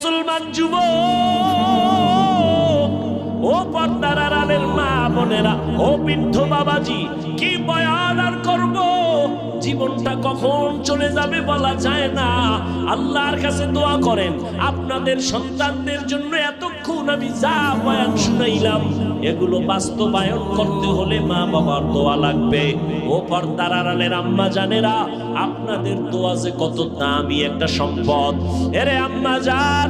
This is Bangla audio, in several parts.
মুসলমান যুবক, ও পর্দার আড়ালের মা বোনেরা, ও বৃদ্ধ বাবাজি, কি বয়ান আর করব? জীবনটা কখন চলে যাবে বলা যায় না। আল্লাহর কাছে দোয়া করেন আপনাদের সন্তানদের জন্য। এতক্ষণ আমি যা বয়ান শুনাইলাম এগুলো বাস্তবায়ন করতে হলে মা বাবার দোয়া লাগবে। ও পর্দার আড়ালের আম্মা জানেরা, আপনাদের দোয়া যে কত দামি একটা সম্পদ। এরে আম্মা জান,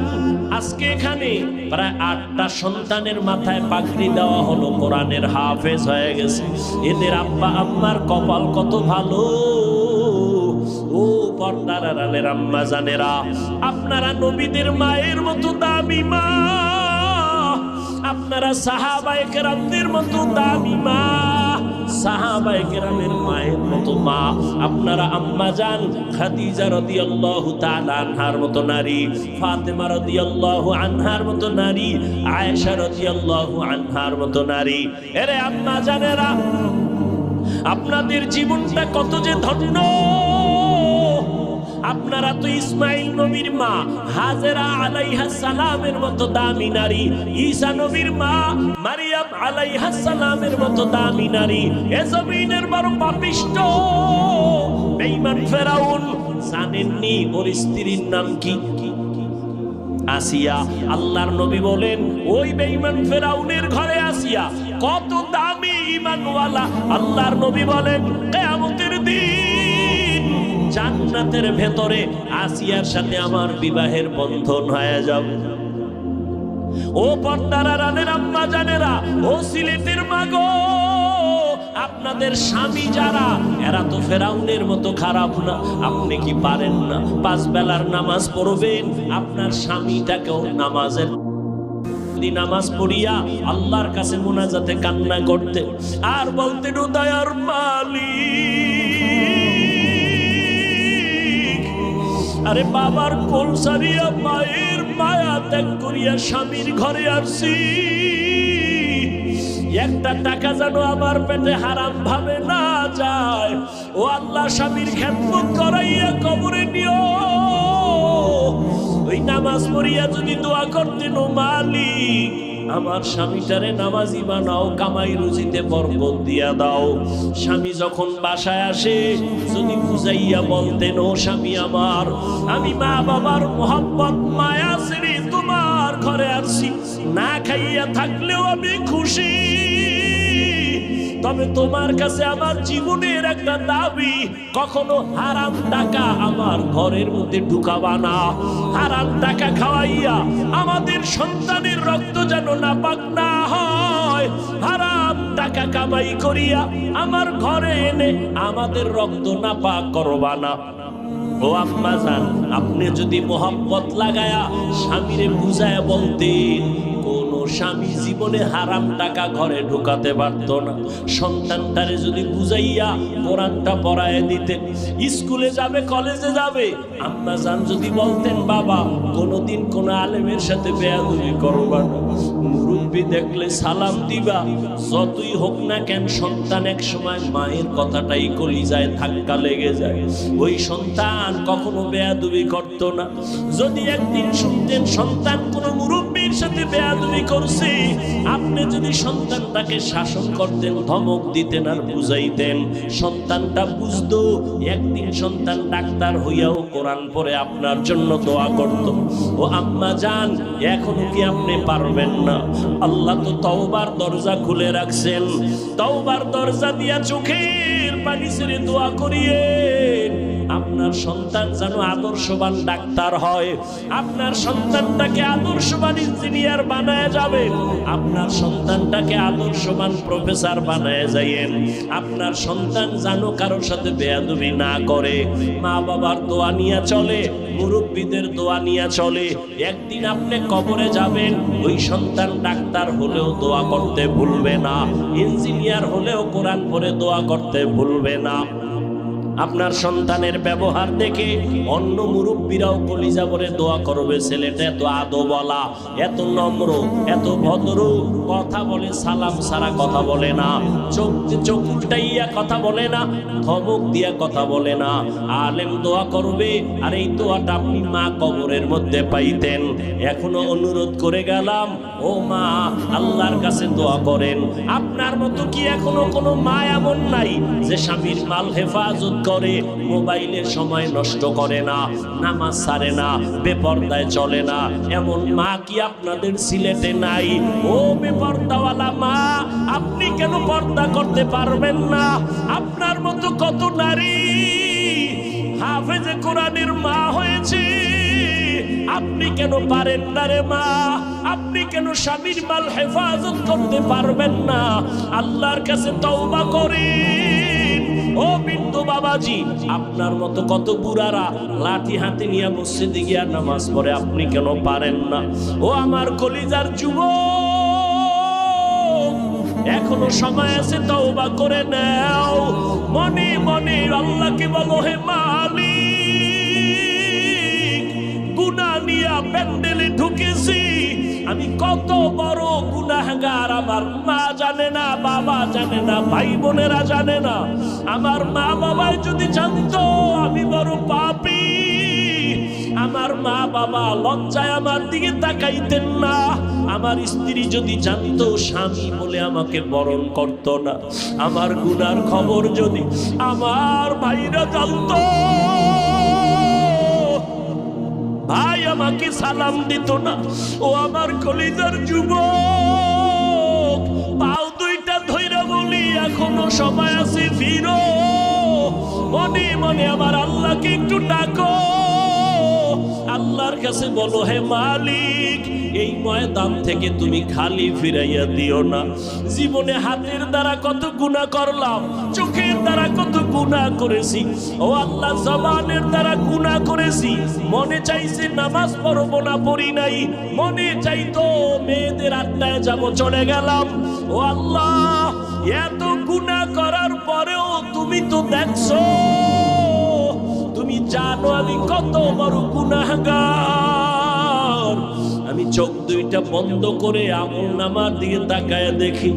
আজকে এখানে প্রায় 8টা সন্তানের মাথায় পাগড়ি দেওয়া হলো, কোরআনের হাফেজ হয়ে গেছে। এদের আব্বা আম্মার কপাল কত ভালো। ও পর্দার আড়ালের আম্মা জানেরা, আপনারা নবীদের মায়ের মতো দামি মা, আপনারা সাহাবায়ে কেরামদের মতো দামি মা, সাহাবায়ে কেরামের মায়ের মতো মা। আপনারা আম্মা জান খাদিজা রাদিয়াল্লাহু তাআলা আনহার মতো নারী, ফাতেমা রাদিয়াল্লাহু আনহার মতো নারী, আয়েশা রাদিয়াল্লাহু আনহার মতো নারী। এরে আম্মা জানেরা, আপনাদের জীবনটা কত যে ধন্য। আপনারা তো ইসমাইল নবীর মা হাজেরা আলাইহা সালামের মতো দামি নারী, ঈসা নবীর মা মারিয়াম আলাইহা সালামের মতো দামি নারী। এ জমিনের বড় পাপিষ্ট বেঈমান ফেরাউন, জানেননি ওর স্ত্রীর নাম কি? আসিয়া। আল্লাহর নবী বলেন ওই বেঈমান ফেরাউনের ঘরে আসিয়া কত দামি ঈমানওয়ালা। আল্লাহর নবী বলেন কিয়ামতের দিন জান্নাতের ভেতরে আসিয়ার সাথে আমার বিবাহের বন্ধন হয়ে যাবে। ও পর্দার আড়ালের আম্মা জানেরা, ও সিলেটের মাগো, আপনাদের স্বামী যারা, এরা তো ফেরাউনের মতো খারাপ না। আপনি কি পারেন না 5 বেলার নামাজ পড়বেন, আপনার স্বামীটাকেও নামাজের নামাজ পড়িয়া আল্লাহর কাছে মুনাজাতে কান্না করতে আর বলতে, দয়ার মালিক, আরে বাবার কোল সারিয়া মায়ের মায়া ত্যাগ করিয়া স্বামীর ঘরে আসছি, একটা টাকা যেন আমার পেটে হারাম ভাবে না যায়। ও আল্লাহ, স্বামীর খেদমত করাইয়া কবরে নিও। ওই নামাজ পড়িয়া যদি দোয়া করতেন, ও মালিক আমার স্বামীটারে নামাজি বানাও, কামাই রুজিতে বরকত দিয়া দাও। স্বামী যখন বাসায় আসে যদি বুঝাইয়া বলতেন, ও স্বামী আমার, আমি মা বাবার মোহাম্মত মায়া ছেড়ে তোমার ঘরে আসছি, না খাইয়া থাকলেও আমি খুশি, তবে তোমার কাছে আমার জীবনের একটা দাবি, কখনো হারাম টাকা আমার ঘরের মধ্যে ঢুকাবা না। হারাম টাকা খাওয়াইয়া আমাদের সন্তানের রক্ত যেন নাপাক না হয়। হারাম টাকা কামাই করিয়া আমার ঘরে এনে আমাদের রক্ত নাপাক করবা না। ও আম্মা জান, আপনি যদি মোহাম্মত লাগায়া স্বামীরে বুঝায়া বলতেন, কোন স্বামী জীবনে হারাম টাকা ঘরে ঢুকাতে পারত না। সন্তানটারে যদি বুঝাইয়া কোরআনটা পড়ায় দিতেন, স্কুলে যাবে কলেজে যাবে, আম্মা জান যদি বলতেন, বাবা কোনোদিন কোন আলেমের সাথে বেয়াদবি করবা না, মুরব্বি দেখলে সালাম দিবা, যতই হোক না কেন সন্তান এক সময় মায়ের কথাটাই কলিজায় ধাক্কা লেগে যায়। ওই সন্তান কখনো বেয়াদবি করত না। যদি একদিন শুনতেন সন্তান কোনো মুরব্বির সাথে বেয়াদবি করছে, আপনি যদি সন্তানটাকে শাসন করতেন, ধমক দিতেন আর বুঝাইতেন, সন্তানটা বুঝতো। একদিন সন্তান ডাক্তার হইয়াও কোরআন পড়ে আপনার জন্য দোয়া করত। ও আম্মা জান, এখনো কি আপনি পারবেন না? আল্লাহ তো তওবার দরজা খুলে রাখছেন। তওবার দরজা দিয়া চোখের পানি ছেড়ে দোয়া করিয়েন, আপনার সন্তান যেন আদর্শবান ডাক্তার হয়, আপনার সন্তানটাকে আদর্শবান ইঞ্জিনিয়ার বানায় যাবেন, আপনার সন্তানটাকে আদর্শবান প্রফেসর বানায় যাইয়েন। আপনার সন্তান যেন কারোর সাথে বেয়াদবি না করে, মা বাবার দোয়া নিয়ে চলে, মুরব্বীদের দোয়া নিয়ে চলে। একদিন আপনি কবরে যাবেন, ওই সন্তান ডাক্তার হলেও দোয়া করতে ভুলবে না, ইঞ্জিনিয়ার হলেও কোরআন পড়ে দোয়া করতে ভুলবে না। আপনার সন্তানের ব্যবহার দেখে অন্য মুরব্বীরাও কলিজা ভরে দোয়া করবে, ছেলেটা এত আদবওয়ালা, এত নম্র, এত ভদ্র, কথা বলে সালাম সারা কথা বলে না, চোখ উল্টাইয়া কথা বলে না, ধমক দিয়া কথা বলে না, আলেম দোয়া করবে। আর এই দোয়াটা আপনি মা কবরের মধ্যে পাইতেন। এখনো অনুরোধ করে গেলাম, ও মা, আল্লাহর কাছে দোয়া করেন। আপনার মতো কি এখনো কোনো মা এমন নাই যে স্বামীর মাল হেফাজত করে, মোবাইলের সময় নষ্ট করে না, নামাজ ছাড়ে না, বেপরদায় চলে না? এমন মা কি আপনাদের সিলেটে নাই? ও বেপরদাওয়ালা মা, আপনি কেন পর্দা করতে পারবেন না? আপনার মতো কত নারী হাফেজে কোরআনের মা হয়েছে, আপনি কেন পারেন না রে মা? আপনি কেন স্বামীর মাল হেফাজত করতে পারবেন না? আল্লাহর কাছে তওবা করেন। ও বিন্দু বাবাজি, আপনার মতো কত বুড়ারা লাঠি হাতে নিয়ে মসজিদে গিয়া নামাজ পড়ে, আপনি কেন পারেন না? ও আমার কলিজার যুবক, এখনো সময় আছে, তওবা করে নাও। মনে মনে আল্লাহকে বলো, হে মালিক, গুনাহ নিয়ে প্যান্ডেলে ঢুকেছি, আমি কত বড় গুনাহগার। আমার মা জানে না, বাবা জানে না, ভাই বোনেরা জানে না। আমার মা বাবা যদি জানতো আমি বড় পাপী, আমার মা বাবা লজ্জায় আমার দিকে তাকাইতেন না। আমার স্ত্রী যদি জানতো, স্বামী বলে আমাকে বরণ করতো না। আমার গুনার খবর যদি আমার ভাইরা জানতো, ভাই আমাকে সালাম দিত না। ও আমার কলিজার যুবক, পাও দুইটা ধইরা বলি, এখনো সময় আছে, ফিরো। মনে মনে আমার আল্লাহকে একটু ডাকো, আল্লাহর কাছে বলো, হে মালিক, এই ময়দান থেকে তুমি খালি ফিরাইয়া দিও না। জীবনে হাতের দ্বারা কত গুনাহ করলাম, চোখের দ্বারা কত গুনাহ করেছি, ও আল্লাহ, জবানের দ্বারা গুনাহ করেছি। মনে চাইছে নামাজ পড়বো না, পড়ি নাই। মনে চাইতো মেয়েদের আড্ডায় যাব, চলে গেলাম। ও আল্লাহ, এত গুনাহ করার পরেও তুমি তো দেখছো, তুমি জানো আমি কত বড় গুনাহগার। আমি চোখ দুইটা বন্ধ করে আমলনামার দিকে তাকায় দেখি,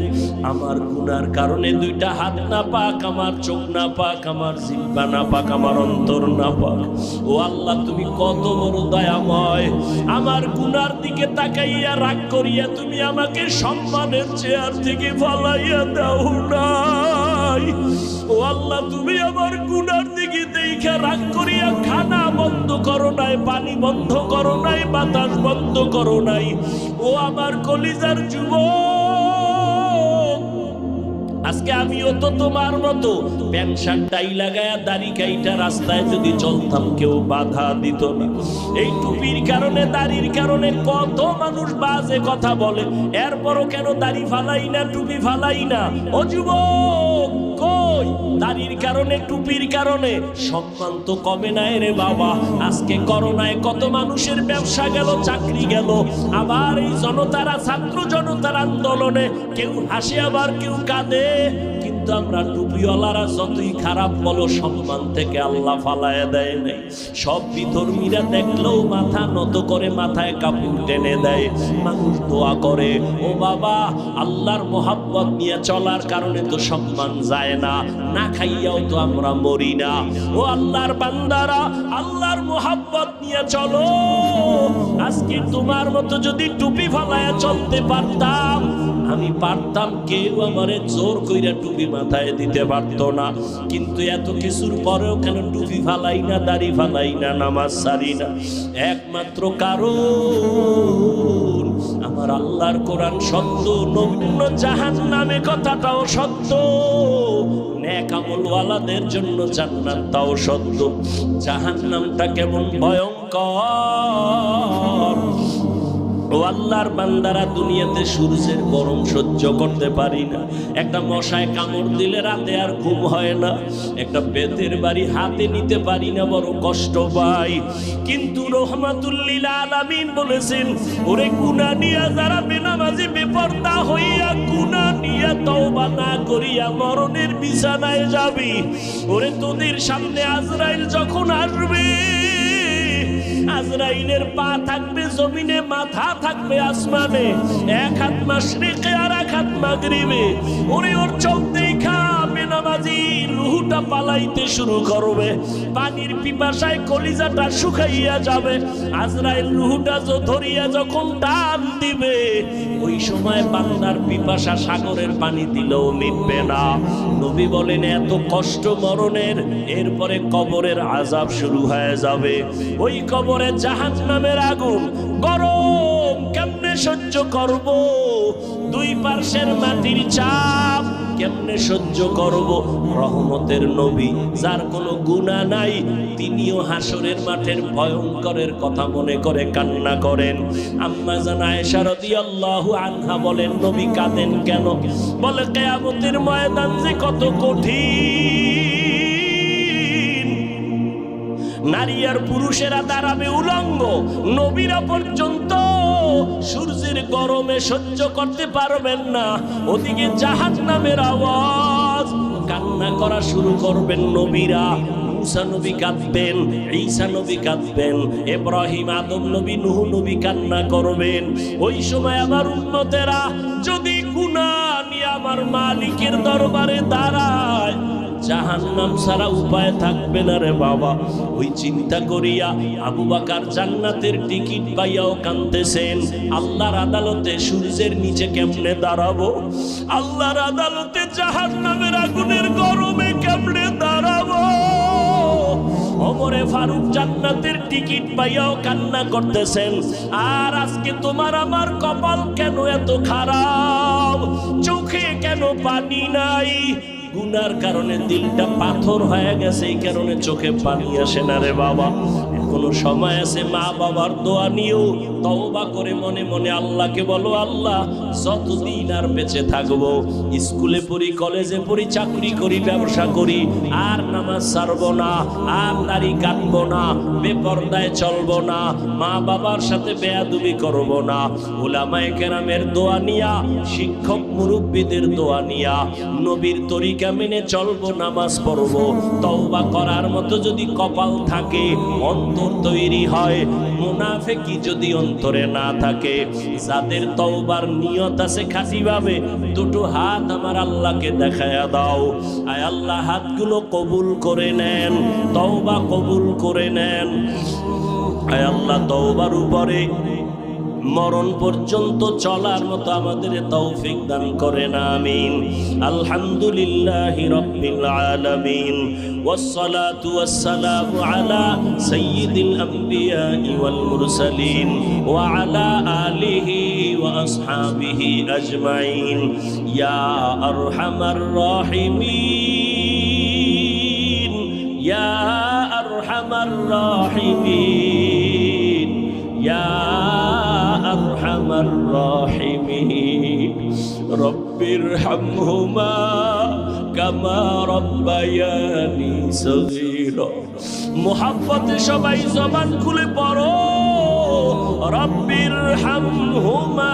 আমার গুনার কারণে দুইটা হাত না পাক, আমার চোখ না পাক, আমার জিহ্বা না পাক, আমার অন্তর না পাক। ও আল্লাহ, তুমি কত বড় দয়াময়। আমার গুনার দিকে তাকাইয়া রাগ করিয়া তুমি আমাকে সম্মানের চেয়ার থেকে ফলাইয়া দাও নাই। ও আল্লাহ, তুমি আমার গুনার দিকে দেখা রাগ করিয়া খানা বন্ধ করো নাই, পানি বন্ধ করো নাই, বাতাস বন্ধ করো নাই। ও আমার কলিজার যুবক, আজকে আমিও তো তোমার মতো প্যান্ট শার্ট টাই লাগায়া দাড়ি কাইটা রাস্তায় যদি চলতাম, কেউ বাধা দিত না। এই টুপির কারণে, দাড়ির কারণে কত মানুষ বাজে কথা বলে, এরপরও কেন দাড়ি ফালাই না, টুপি ফালাই না? ও যুবক, কই দাড়ির কারণে, টুপির কারণে সম্মান তো কমে নাই রে বাবা। আজকে করোনায় কত মানুষের ব্যবসা গেল, চাকরি গেল। আবার এই জনতারা, ছাত্র জনতার আন্দোলনে কেউ হাসে, আবার কেউ কাঁদে। কিন্তু আমরা টুপিওয়ালারা যতই খারাপ বলো, সম্মান থেকে আল্লাহ ফালায় দেয় নাই। সব বিধর্মীরা দেখলেও মাথা নত করে, মাথায় কাপড় টেনে দেয়। মানুষ দোয়া করে, ও বাবা, আল্লাহর মোহাব্বত নিয়ে চলার কারণে তো সম্মান যায় না, না খাইয়াও তো আমরা মরি না। ও আল্লাহর বান্দারা, আল্লাহর মোহাব্বত নিয়ে চলো। আজকে তোমার মতো যদি টুপি ফালায়া চলতে পারতাম, আমি পারতাম, কেউ আমারে জোর কইরা টুপি মাথায় দিতে পারতো না। কিন্তু এত কিছুর পরেও কেন টুপি ফালাই না, দাড়ি ফালাই না, নামাজ ছাড়ি না? একমাত্র কারণ আমার আল্লাহর কোরআন সত্য, নবীন জাহান্নামে কথাটাও সত্য, নেক আমলওয়ালাদের জন্য জান্নাত তাও সত্য। জাহান্নামটা কেমন ভয়ঙ্কর, ও আল্লাহর বান্দারা, দুনিয়াতে সূর্যের গরম সহ্য করতে পারি না। একটা মশায় কামড় দিলে রাতে আর ঘুম হয় না। একটা বেতের বাড়ি হাতে নিতে পারি না, বড় কষ্ট পাই। কিন্তু রহমাতুল লিল আলামিন বলেছেন, ওরে গুনাহ নিয়া যারা বেনামাজি বেপরদা হইয়া গুনাহ নিয়া তওবা না করিয়া মরণের বিছানায় যাবি, ওরে তোদের সামনে আজরাইল যখন আসবে, আজরাইলের পা থাকবে জমিনে, মাথা থাকবে আসমানে, এক হাত মাশরিকে আর এক হাত মাগরিবে। ওরে ওর চোখ দেখা বেনামাজি রুহুটা পালাইতে শুরু করবে, পানির পিপাসায় কলিজাটা শুকাইয়া যাবে। আজরাইল রুহুটা ধরিয়া যখন টান দিবে, ওই সময় বান্দার পিপাসা সাগরের পানি দিলেও মিটবে না। নবী বলেন, এত কষ্ট মরণের, এরপরে কবরের আযাব শুরু হয়ে যাবে। ওই কবরে জাহান্নামের আগুন গরম, কেমনে সহ্য করব? দুই পার্শ্বের মাটির চাপ কেমনে সহ্য করব? রহমতের নবী, যার কোনো গুনাহ নাই, তিনিও হাসরের মাঠের ভয়ঙ্করের কথা মনে করে কান্না করেন। আম্মা জান আয়েশা রাদিয়াল্লাহু আনহা বলেন, নবী কাঁদেন কেন? বলে, কিয়ামতের ময়দান যে কত কঠিন, নারী আর পুরুষেরা দাঁড়াবে উলঙ্গ, নবীরা পর্যন্ত সূর্যের গরমে সহ্য করতে পারবেন না। ওদিকে জাহান্নামের আওয়াজ, কান্না করা শুরু করবেন নবীরা। মুসা নবী কাঁদবেন, ঈসা নবী কাঁদবেন, ইব্রাহিম, আদম নবী, নূহ নবী কান্না করবেন। ওই সময় আমার উম্মতেরা যদি গুনাহ নিয়ে আমার মালিকের দরবারে দাঁড়ায়, জাহান্নাম ছাড়া উপায় থাকবে না রে বাবা। ওই চিন্তা করিয়া আবু বকর জান্নাতের টিকিট পাইয়াও কাঁদতেছেন। আল্লাহর আদালতে সূর্যের নিচে কেমনে দাঁড়াবো? আল্লাহর আদালতে জাহান্নামের আগুনের গরমে কেমনে দাঁড়াবো? ওমরে ফারুক জান্নাতের টিকিট পাইয়াও কান্না করতেছেন। আর আজকে তোমার আমার কপাল কেন এত খারাপ? চোখে কেন পানি নাই? গুনার কারণে দিলটা পাথর হয়ে গেছে, এই কারণে চোখে পানি আসে না রে বাবা। এখনো সময় আছে, মা বাবার দোয়া নিও, তওবা করে মনে মনে আল্লাহকে বলো, আল্লাহ যতদিন আর বেঁচে থাকবো, স্কুলে পড়ি, কলেজে পড়ি, চাকরি করি, ব্যবসা করি, আর নামাজ ছাড়বো না, আর দাড়ি কাটবো না, বেপরদায় চলবো না, মা বাবার সাথে বেয়াদবি করবো না। উলামায়ে কেরামের দোয়া নিয়া, শিক্ষক মুরব্বীদের দোয়া নিয়া, নবীর তরিকা মেনে চলবো, নামাজ পড়বো। তওবা করার মতো যদি কপাল থাকে, অন্তর তৈরি হয়। মুনাফিকি যদি অন্তরে না থাকে, যাদের তওবার নিয়ত আছে খাঁটিভাবে, দুটো হাত আমার আল্লাহকে দেখায়া দাও। আয় আল্লাহ, হাতগুলো কবুল করে নেন, তওবা কবুল করে নেন। আয় আল্লাহ, তওবার উপরে মরণ পর্যন্ত চলার মতো আমাদের তৌফিক দান করেন, আমিন। আলহামদুলিল্লাহি রাব্বিল আলামিন, ওয়াসসালাতু ওয়াসসালামু আলা সাইয়্যিদিল আমবিয়াই ওয়াল মুরসালিন ওয়া আলা আলিহি ওয়া আসহাবিহি আজমাইন। ইয়া আরহামার রাহিমিন, ইয়া আরহামার রাহিমিন, ইয়া আরহামার রাহিমিন। রব্বিরহামহুমা কামা রাব্বায়ানি সগীরা। মুহাব্বতে সবাই জবান খুলে পড়ো, রব্বিরহামহুমা